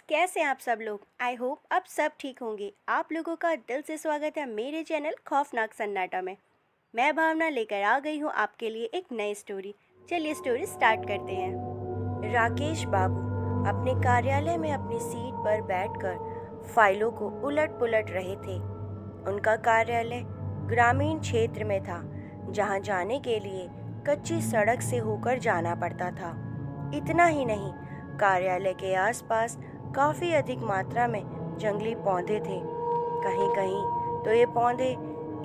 कैसे हैं आप सब लोग। आई होप आप सब ठीक होंगे। आप लोगों का दिल से स्वागत है मेरे चैनल खौफनाक सन्नाटा में। मैं भावना लेकर आ गई हूँ आपके लिए एक नई स्टोरी। चलिए स्टोरी स्टार्ट करते हैं। राकेश बाबू अपने कार्यालय में अपनी सीट पर बैठकर फाइलों को उलट पुलट रहे थे। उनका कार्यालय ग्रामीण क्षेत्र में था, जहाँ जाने के लिए कच्ची सड़क से होकर जाना पड़ता था। इतना ही नहीं, कार्यालय के आसपास काफी अधिक मात्रा में जंगली पौधे थे। कहीं कहीं तो ये पौधे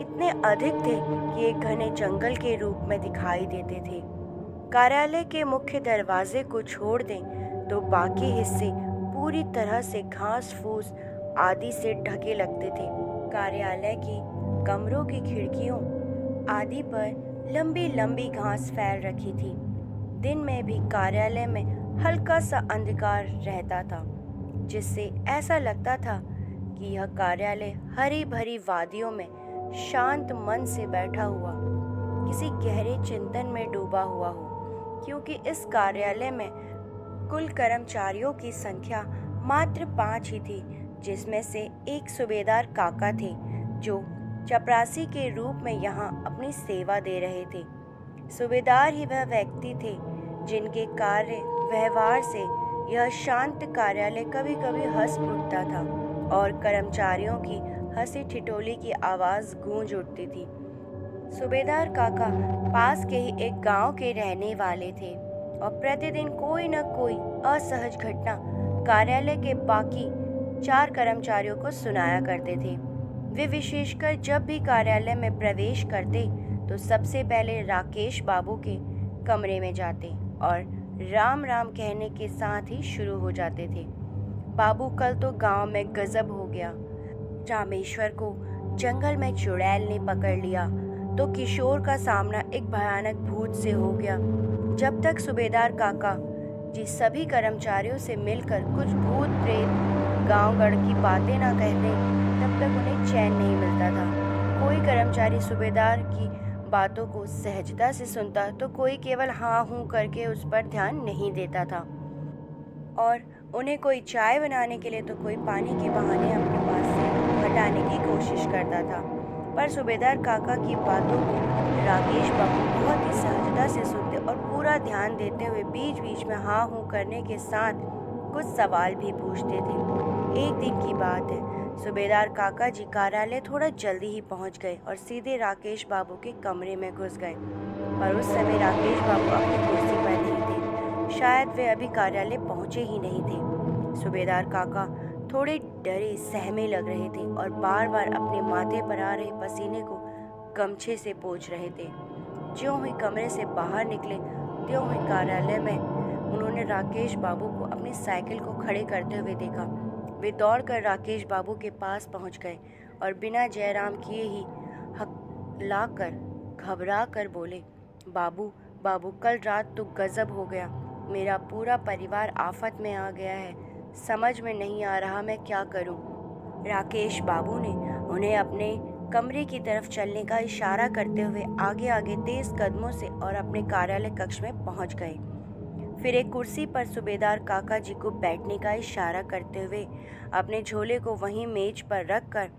इतने अधिक थे कि एक घने जंगल के रूप में दिखाई देते थे। कार्यालय के मुख्य दरवाजे को छोड़ दें तो बाकी हिस्से पूरी तरह से घास फूस आदि से ढके लगते थे। कार्यालय की कमरों की खिड़कियों आदि पर लंबी लंबी घास फैल रखी थी। दिन में भी कार्यालय में हल्का सा अंधकार रहता था, जिससे ऐसा लगता था कि यह कार्यालय हरी भरी वादियों में शांत मन से बैठा हुआ किसी गहरे चिंतन में डूबा हुआ हो। क्योंकि इस कार्यालय में कुल कर्मचारियों की संख्या मात्र 5 ही थी, जिसमें से एक सूबेदार काका थे जो चपरासी के रूप में यहाँ अपनी सेवा दे रहे थे। सूबेदार ही वह व्यक्ति थे जिनके कार्य व्यवहार से यह शांत कार्यालय कभी कभी हंस उठता था और कर्मचारियों की हंसी ठिठोली की आवाज़ गूंज उठती थी। सूबेदार काका पास के ही एक गांव के रहने वाले थे और प्रतिदिन कोई न कोई असहज घटना कार्यालय के बाकी 4 कर्मचारियों को सुनाया करते थे। वे विशेषकर जब भी कार्यालय में प्रवेश करते तो सबसे पहले राकेश बाबू के कमरे में जाते और राम राम कहने के साथ ही शुरू हो जाते थे। बाबू, कल तो गांव में गजब हो गया। रामेश्वर को जंगल में चुड़ैल ने पकड़ लिया तो किशोर का सामना एक भयानक भूत से हो गया। जब तक सूबेदार काका जी सभी कर्मचारियों से मिलकर कुछ भूत प्रेत गांव गढ़ की बातें ना कहते, तब तक उन्हें चैन नहीं मिलता था। कोई कर्मचारी सूबेदार की बातों को सहजता से सुनता तो कोई केवल हाँ हूँ करके उस पर ध्यान नहीं देता था, और उन्हें कोई चाय बनाने के लिए तो कोई पानी के बहाने अपने पास से हटाने की कोशिश करता था। पर सूबेदार काका की बातों को राकेश बाबू बहुत ही सहजता से सुनते और पूरा ध्यान देते हुए बीच बीच में हाँ हूँ करने के साथ कुछ सवाल भी पूछते थे। एक दिन की बात है, सूबेदार काका जी कार्यालय थोड़ा जल्दी ही पहुंच गए और सीधे राकेश बाबू के कमरे में घुस गए। पर उस समय राकेश बाबू अपनी कुर्सी पर नहीं थे, शायद वे अभी कार्यालय पहुंचे ही नहीं थे। सूबेदार काका थोड़े डरे सहमे लग रहे थे और बार बार अपने माथे पर आ रहे पसीने को गमछे से पोंछ रहे थे। ज्यों ही कमरे से बाहर निकले त्यों ही कार्यालय में उन्होंने राकेश बाबू को अपनी साइकिल को खड़े करते हुए देखा। वे दौड़कर राकेश बाबू के पास पहुंच गए और बिना जयराम किए ही हकलाकर घबरा कर बोले, बाबू बाबू, कल रात तो गजब हो गया। मेरा पूरा परिवार आफत में आ गया है। समझ में नहीं आ रहा मैं क्या करूं। राकेश बाबू ने उन्हें अपने कमरे की तरफ चलने का इशारा करते हुए आगे आगे तेज कदमों से और अपने कार्यालय कक्ष में पहुंच गए। फिर एक कुर्सी पर सूबेदार काका जी को बैठने का इशारा करते हुए अपने झोले को वहीं मेज पर रखकर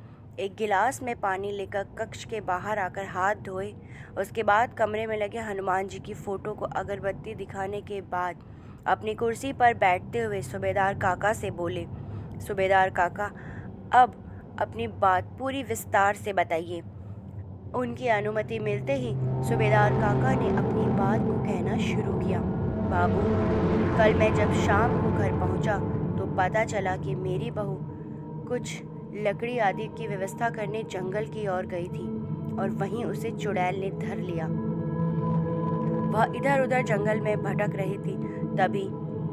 एक गिलास में पानी लेकर कक्ष के बाहर आकर हाथ धोए। उसके बाद कमरे में लगे हनुमान जी की फोटो को अगरबत्ती दिखाने के बाद अपनी कुर्सी पर बैठते हुए सूबेदार काका से बोले, सूबेदार काका, अब अपनी बात पूरी विस्तार से बताइए। उनकी अनुमति मिलते ही सूबेदार काका ने अपनी बात को कहना शुरू किया। बाबू, कल मैं जब शाम को घर पहुंचा तो पता चला कि मेरी बहू कुछ लकड़ी आदि की व्यवस्था करने जंगल की ओर गई थी और वहीं उसे चुड़ैल ने धर लिया। वह इधर उधर जंगल में भटक रही थी। तभी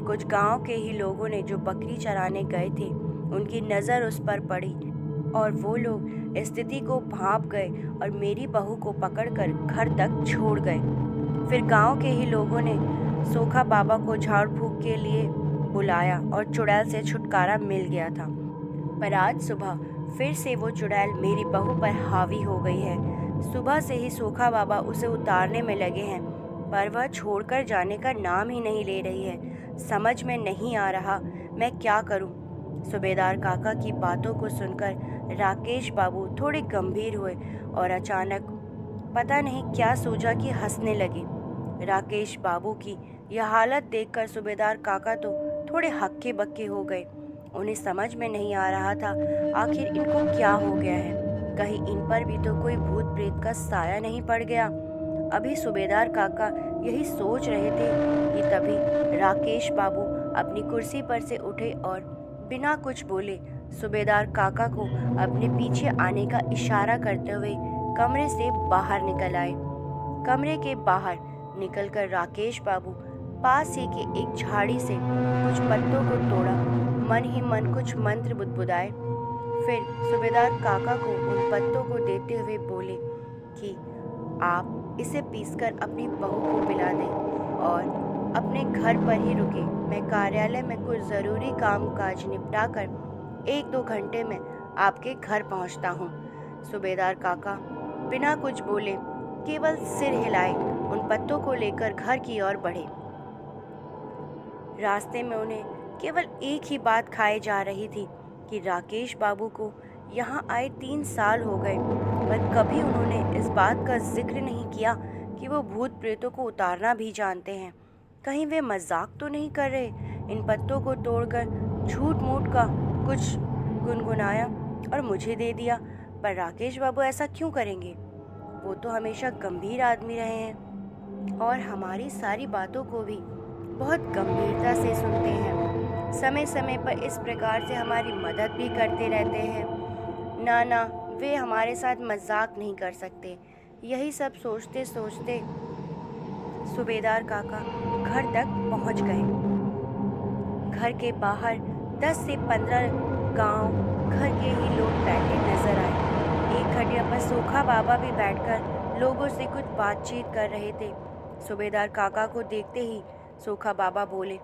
कुछ गांव के ही लोगों ने जो बकरी चराने गए थे, उनकी नज़र उस पर पड़ी और वो लोग स्थिति को भांप गए और मेरी बहू को पकड़कर घर तक छोड़ गए। फिर गांव के ही लोगों ने सोखा बाबा को झाड़ फूंक के लिए बुलाया और चुड़ैल से छुटकारा मिल गया था। पर आज सुबह फिर से वो चुड़ैल मेरी बहू पर हावी हो गई है। सुबह से ही सोखा बाबा उसे उतारने में लगे हैं, पर वह छोड़कर जाने का नाम ही नहीं ले रही है। समझ में नहीं आ रहा मैं क्या करूं। सूबेदार काका की बातों को सुनकर राकेश बाबू थोड़े गंभीर हुए और अचानक पता नहीं क्या सूझा कि हंसने लगे। राकेश बाबू की यह हालत देखकर सूबेदार काका तो थोड़े हक्के बक्के हो गए। उन्हें समझ में नहीं आ रहा था आखिर इनको क्या हो गया है, कहीं इन पर भी तो कोई भूत प्रेत का साया नहीं पड़ गया। अभी सूबेदार काका यही सोच रहे थे कि तभी राकेश बाबू अपनी कुर्सी पर से उठे और बिना कुछ बोले सूबेदार काका को अपने पीछे आने का इशारा करते हुए कमरे से बाहर निकल आए। कमरे के बाहर निकलकर राकेश बाबू पास ही के एक झाड़ी से कुछ पत्तों को तोड़ा, मन ही मन कुछ मंत्र बुदबुदाए। फिर सूबेदार काका को उन पत्तों को देते हुए बोले कि आप इसे पीसकर अपनी बहू को पिला दें और अपने घर पर ही रुके। मैं कार्यालय में कुछ ज़रूरी काम काज निपटा कर 1-2 घंटे में आपके घर पहुंचता हूं। सूबेदार काका बिना कुछ बोले केवल सिर हिलाए उन पत्तों को लेकर घर की ओर बढ़े। रास्ते में उन्हें केवल एक ही बात खाए जा रही थी कि राकेश बाबू को यहाँ आए 3 साल हो गए, पर कभी उन्होंने इस बात का जिक्र नहीं किया कि वो भूत प्रेतों को उतारना भी जानते हैं। कहीं वे मजाक तो नहीं कर रहे। इन पत्तों को तोड़कर झूठ मूठ का कुछ गुनगुनाया और मुझे दे दिया, पर राकेश बाबू ऐसा क्यों करेंगे? वो तो हमेशा गंभीर आदमी रहे हैं और हमारी सारी बातों को भी बहुत गंभीरता से सुनते हैं। समय समय पर इस प्रकार से हमारी मदद भी करते रहते हैं। ना, वे हमारे साथ मजाक नहीं कर सकते। यही सब सोचते सोचते सूबेदार काका घर तक पहुंच गए। घर के बाहर 10 से 15 गांव घर के ही लोग बैठे नजर आए। एक खटिया पर सोखा बाबा भी बैठकर लोगों से कुछ बातचीत कर रहे थे। सूबेदार काका को देखते ही सोखा बाबा बोले,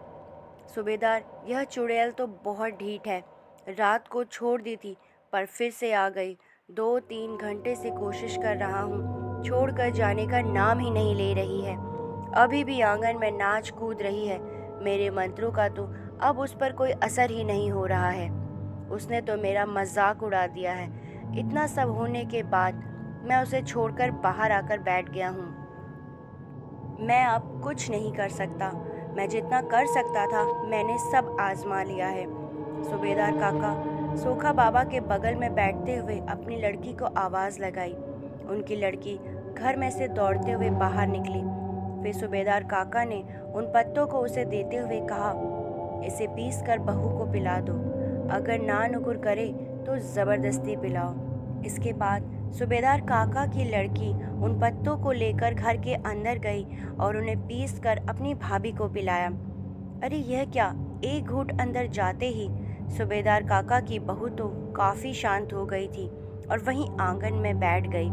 सूबेदार, यह चुड़ैल तो बहुत ढीठ है। रात को छोड़ दी थी पर फिर से आ गई। 2-3 घंटे से कोशिश कर रहा हूँ, छोड़कर जाने का नाम ही नहीं ले रही है। अभी भी आंगन में नाच कूद रही है। मेरे मंत्रों का तो अब उस पर कोई असर ही नहीं हो रहा है। उसने तो मेरा मजाक उड़ा दिया है। इतना सब होने के बाद मैं उसे छोड़कर बाहर आकर बैठ गया हूँ। मैं अब कुछ नहीं कर सकता। मैं जितना कर सकता था मैंने सब आजमा लिया है। सूबेदार काका सोखा बाबा के बगल में बैठते हुए अपनी लड़की को आवाज़ लगाई। उनकी लड़की घर में से दौड़ते हुए बाहर निकली। फिर सूबेदार काका ने उन पत्तों को उसे देते हुए कहा, इसे पीस कर बहू को पिला दो। अगर ना नुकुर करे तो ज़बरदस्ती पिलाओ। इसके बाद सूबेदार काका की लड़की उन पत्तों को लेकर घर के अंदर गई और उन्हें पीस कर अपनी भाभी को पिलाया। अरे यह क्या! एक घूंट अंदर जाते ही सूबेदार काका की बहू तो काफ़ी शांत हो गई थी और वहीं आंगन में बैठ गई।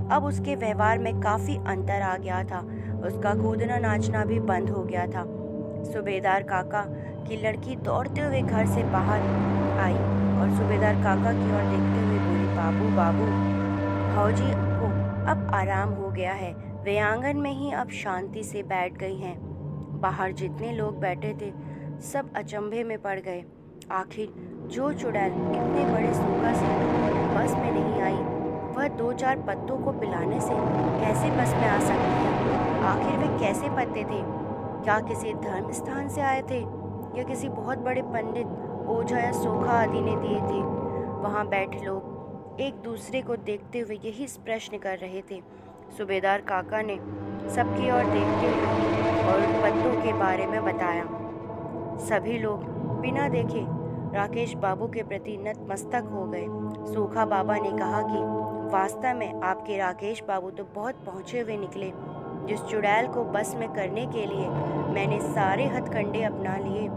अब उसके व्यवहार में काफ़ी अंतर आ गया था। उसका कूदना नाचना भी बंद हो गया था। सूबेदार काका की लड़की दौड़ते हुए घर से बाहर आई और सूबेदार काका की ओर देखते हुए बोली, बाबू, भौजी को अब आराम हो गया है। वे आंगन में ही अब शांति से बैठ गई हैं। बाहर जितने लोग बैठे थे सब अचंभे में पड़ गए। आखिर जो चुड़ैल इतने बड़े सूखा से बस में नहीं आई, वह 2-4 पत्तों को पिलाने से कैसे बस में आ सकती है? आखिर वे कैसे पत्ते थे? क्या किसी धर्म स्थान से आए थे या किसी बहुत बड़े पंडित, ओझा या सोखा आदि ने दिए थे? वहाँ बैठे लोग एक दूसरे को देखते हुए यही प्रश्न कर रहे थे। सूबेदार काका ने सबकी ओर देखते हुए और उन पत्तों के बारे में बताया। सभी लोग बिना देखे राकेश बाबू के प्रति नतमस्तक हो गए। सोखा बाबा ने कहा कि वास्तव में आपके राकेश बाबू तो बहुत पहुँचे हुए निकले। जिस चुड़ैल को बस में करने के लिए मैंने सारे हथकंडे अपना लिए,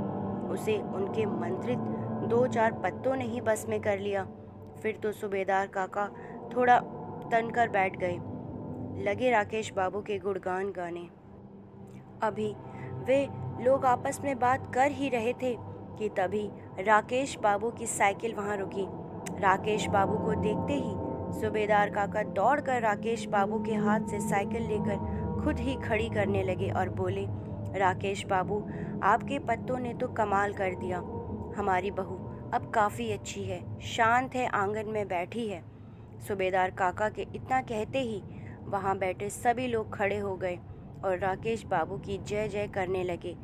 उसे उनके मंत्रित 2-4 पत्तों ने ही बस में कर लिया। फिर तो सूबेदार काका थोड़ा तनकर बैठ गए, लगे राकेश बाबू के गुणगान गाने। अभी वे लोग आपस में बात कर ही रहे थे कि तभी राकेश बाबू की साइकिल वहाँ रुकी। राकेश बाबू को देखते ही सूबेदार काका दौड़कर राकेश बाबू के हाथ से साइकिल लेकर खुद ही खड़ी करने लगे और बोले, राकेश बाबू, आपके पत्तों ने तो कमाल कर दिया। हमारी बहू अब काफ़ी अच्छी है, शांत है, आंगन में बैठी है। सूबेदार काका के इतना कहते ही वहाँ बैठे सभी लोग खड़े हो गए और राकेश बाबू की जय जय करने लगे।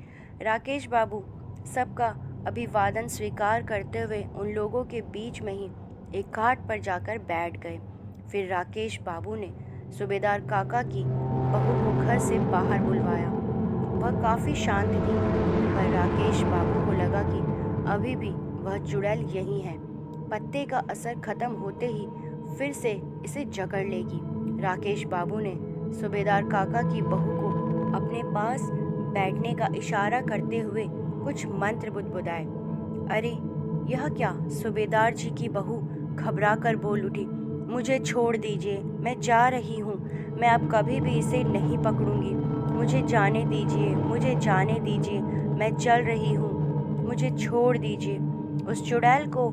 राकेश बाबू सबका अभिवादन स्वीकार करते हुए उन लोगों के बीच में ही एक घाट पर जाकर बैठ गए। फिर राकेश बाबू ने सूबेदार काका की बहू को घर से बाहर बुलवाया। वह काफ़ी शांत थी, पर राकेश बाबू को लगा कि अभी भी वह चुड़ैल यहीं है। पत्ते का असर खत्म होते ही फिर से इसे जकड़ लेगी। राकेश बाबू ने सूबेदार काका की बहू को अपने पास बैठने का इशारा करते हुए कुछ मंत्र बुदबुदाए। अरे यह क्या? सूबेदार जी की बहू घबरा कर बोल उठी। मुझे छोड़ दीजिए, मैं जा रही हूँ। मैं अब कभी भी इसे नहीं पकड़ूंगी। मुझे जाने दीजिए, मुझे जाने दीजिए, मैं चल रही हूँ, मुझे छोड़ दीजिए। उस चुड़ैल को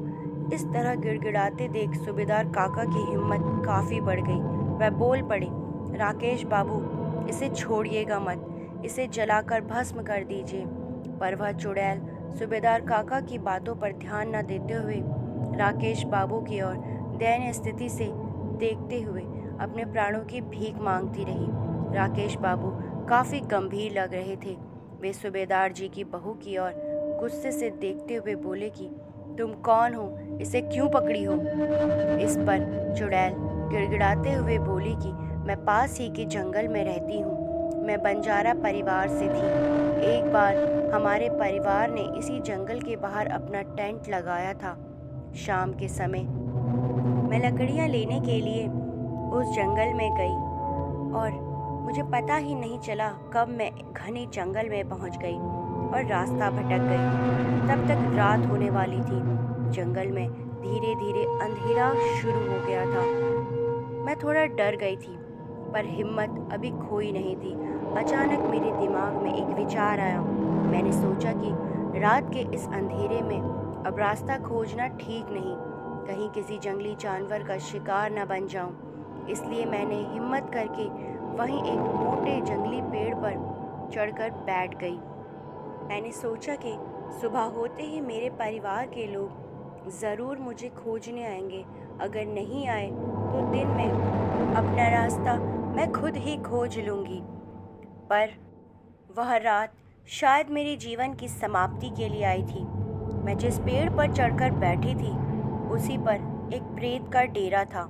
इस तरह गिड़गिड़ाते देख सूबेदार काका की हिम्मत काफ़ी बढ़ गई। वह बोल पड़े, राकेश बाबू, इसे छोड़िएगा मत, इसे जलाकर भस्म कर दीजिए। पर वह चुड़ैल सूबेदार काका की बातों पर ध्यान न देते हुए राकेश बाबू की ओर दयनीय स्थिति से देखते हुए अपने प्राणों की भीख मांगती रही। राकेश बाबू काफ़ी गंभीर लग रहे थे। वे सूबेदार जी की बहू की ओर गुस्से से देखते हुए बोले कि तुम कौन हो? इसे क्यों पकड़ी हो? इस पर चुड़ैल गिड़गिड़ाते हुए बोली कि मैं पास ही के जंगल में रहती हूँ। मैं बंजारा परिवार से थी। एक बार हमारे परिवार ने इसी जंगल के बाहर अपना टेंट लगाया था। शाम के समय मैं लकड़ियाँ लेने के लिए उस जंगल में गई और मुझे पता ही नहीं चला कब मैं घने जंगल में पहुँच गई और रास्ता भटक गई। तब तक रात होने वाली थी। जंगल में धीरे धीरे अंधेरा शुरू हो गया था। मैं थोड़ा डर गई थी, पर हिम्मत अभी खोई नहीं थी। अचानक मेरे दिमाग में एक विचार आया। मैंने सोचा कि रात के इस अंधेरे में अब रास्ता खोजना ठीक नहीं, कहीं किसी जंगली जानवर का शिकार न बन जाऊं। इसलिए मैंने हिम्मत करके वहीं एक मोटे जंगली पेड़ पर चढ़कर बैठ गई। मैंने सोचा कि सुबह होते ही मेरे परिवार के लोग ज़रूर मुझे खोजने आएंगे। अगर नहीं आए तो दिन में अपना रास्ता मैं खुद ही खोज लूँगी। पर वह रात शायद मेरे जीवन की समाप्ति के लिए आई थी। मैं जिस पेड़ पर चढ़कर बैठी थी उसी पर एक प्रेत का डेरा था।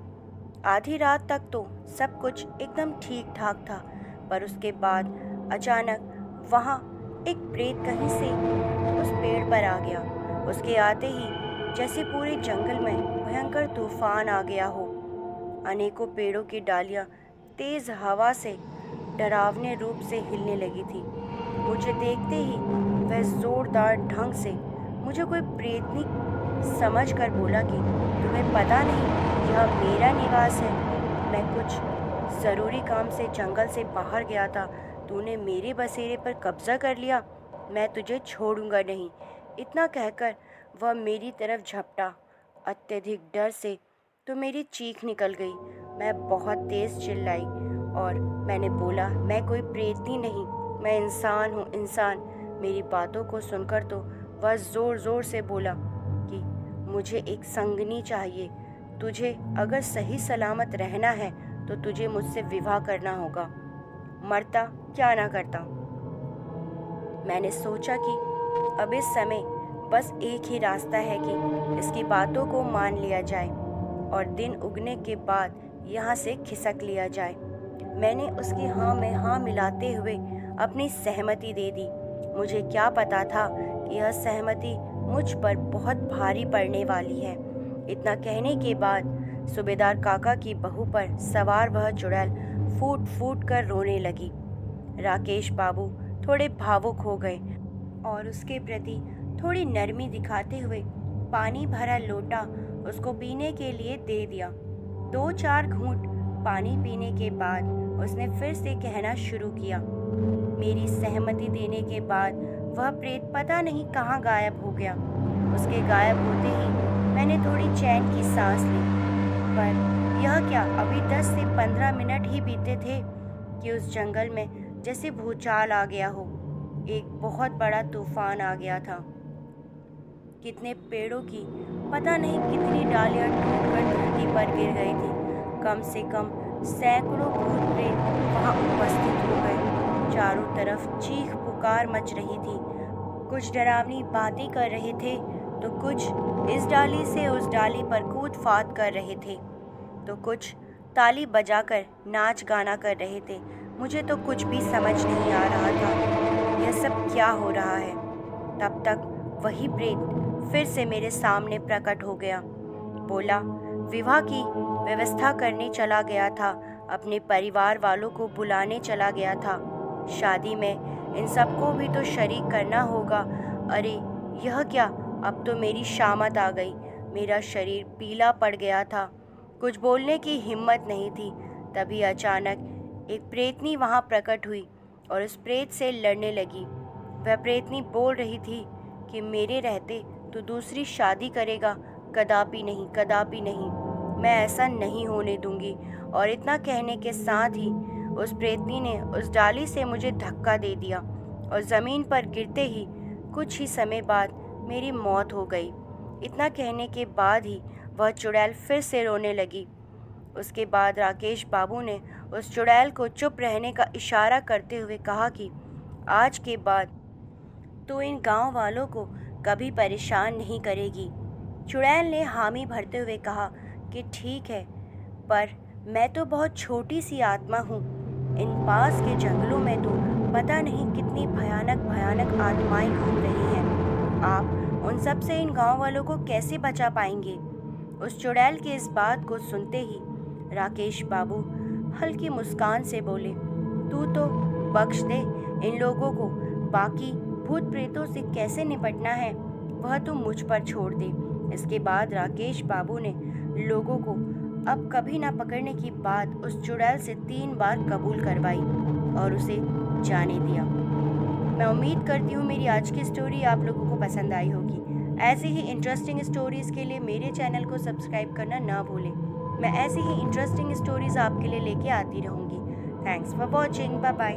आधी रात तक तो सब कुछ एकदम ठीक ठाक था, पर उसके बाद अचानक वहाँ एक प्रेत कहीं से उस पेड़ पर आ गया। उसके आते ही जैसे पूरे जंगल में भयंकर तूफान आ गया हो। अनेकों पेड़ों की डालियाँ तेज हवा से डरावने रूप से हिलने लगी थी। मुझे देखते ही वह जोरदार ढंग से मुझे कोई प्रेतनी समझकर बोला कि तुम्हें पता नहीं यह मेरा निवास है। मैं कुछ ज़रूरी काम से जंगल से बाहर गया था, तूने मेरे बसेरे पर कब्जा कर लिया, मैं तुझे छोड़ूंगा नहीं। इतना कहकर वह मेरी तरफ झपटा। अत्यधिक डर से तो मेरी चीख निकल गई। मैं बहुत तेज़ चिल्लाई और मैंने बोला, मैं कोई प्रेतनी नहीं, मैं इंसान हूँ, इंसान। मेरी बातों को सुनकर तो वह ज़ोर ज़ोर से बोला कि मुझे एक संगनी चाहिए। तुझे अगर सही सलामत रहना है तो तुझे मुझसे विवाह करना होगा, मरता क्या ना करता। मैंने सोचा कि अब इस समय बस एक ही रास्ता है कि इसकी बातों को मान लिया जाए और दिन उगने के बाद यहाँ से खिसक लिया जाए। मैंने उसकी हाँ में हाँ मिलाते हुए अपनी सहमति दे दी। मुझे क्या पता था कि यह सहमति मुझ पर बहुत भारी पड़ने वाली है। इतना कहने के बाद सूबेदार काका की बहू पर सवार वह चुड़ैल फूट फूट कर रोने लगी। राकेश बाबू थोड़े भावुक हो गए और उसके प्रति थोड़ी नरमी दिखाते हुए पानी भरा लोटा उसको पीने के लिए दे दिया। 2-4 घूंट पानी पीने के बाद उसने फिर से कहना शुरू किया। मेरी सहमति देने के बाद वह प्रेत पता नहीं कहाँ गायब हो गया। उसके गायब होते ही मैंने थोड़ी चैन की सांस ली। पर यह क्या, अभी 10 से 15 मिनट ही बीते थे कि उस जंगल में जैसे भूचाल आ गया हो। एक बहुत बड़ा तूफान आ गया था। कितने पेड़ों की पता नहीं कितनी डालियां टूटकर धरती पर गिर गई थी। कम से कम सैकड़ों भूत प्रेत वहां उपस्थित हो गए। चारों तरफ चीख पुकार मच रही थी। कुछ डरावनी बातें कर रहे थे तो कुछ इस डाली से उस डाली पर कूद फाद कर रहे थे तो कुछ ताली बजाकर नाच गाना कर रहे थे। मुझे तो कुछ भी समझ नहीं आ रहा था यह सब क्या हो रहा है। तब तक वही प्रेत फिर से मेरे सामने प्रकट हो गया। बोला, विवाह की व्यवस्था करने चला गया था, अपने परिवार वालों को बुलाने चला गया था। शादी में इन सबको भी तो शरीक करना होगा। अरे यह क्या, अब तो मेरी शामत आ गई। मेरा शरीर पीला पड़ गया था, कुछ बोलने की हिम्मत नहीं थी। तभी अचानक एक प्रेतनी वहाँ प्रकट हुई और उस प्रेत से लड़ने लगी। वह प्रेतनी बोल रही थी कि मेरे रहते तो दूसरी शादी करेगा, कदापि नहीं, कदापि नहीं, मैं ऐसा नहीं होने दूंगी। और इतना कहने के साथ ही उस प्रेतनी ने उस डाली से मुझे धक्का दे दिया और ज़मीन पर गिरते ही कुछ ही समय बाद मेरी मौत हो गई। इतना कहने के बाद ही वह चुड़ैल फिर से रोने लगी। उसके बाद राकेश बाबू ने उस चुड़ैल को चुप रहने का इशारा करते हुए कहा कि आज के बाद तो इन गांव वालों को कभी परेशान नहीं करेगी। चुड़ैल ने हामी भरते हुए कहा कि ठीक है, पर मैं तो बहुत छोटी सी आत्मा हूँ। इन पास के जंगलों में तो पता नहीं कितनी भयानक भयानक आत्माएं घूम रही हैं। आप उन सब से इन गांव वालों को कैसे बचा पाएंगे? उस चुड़ैल की इस बात को सुनते ही राकेश बाबू हल्की मुस्कान से बोले, तू तो बख्श दे इन लोगों को, बाकी भूत प्रेतों से कैसे निपटना है वह तू मुझ पर छोड़ दे। इसके बाद राकेश बाबू ने लोगों को अब कभी ना पकड़ने की बात उस चुड़ैल से 3 बार कबूल करवाई और उसे जाने दिया। मैं उम्मीद करती हूँ मेरी आज की स्टोरी आप लोगों को पसंद आई होगी। ऐसी ही इंटरेस्टिंग स्टोरीज़ के लिए मेरे चैनल को सब्सक्राइब करना ना भूलें। मैं ऐसी ही इंटरेस्टिंग स्टोरीज़ आपके लिए लेके आती रहूँगी। Thanks for watching, bye bye.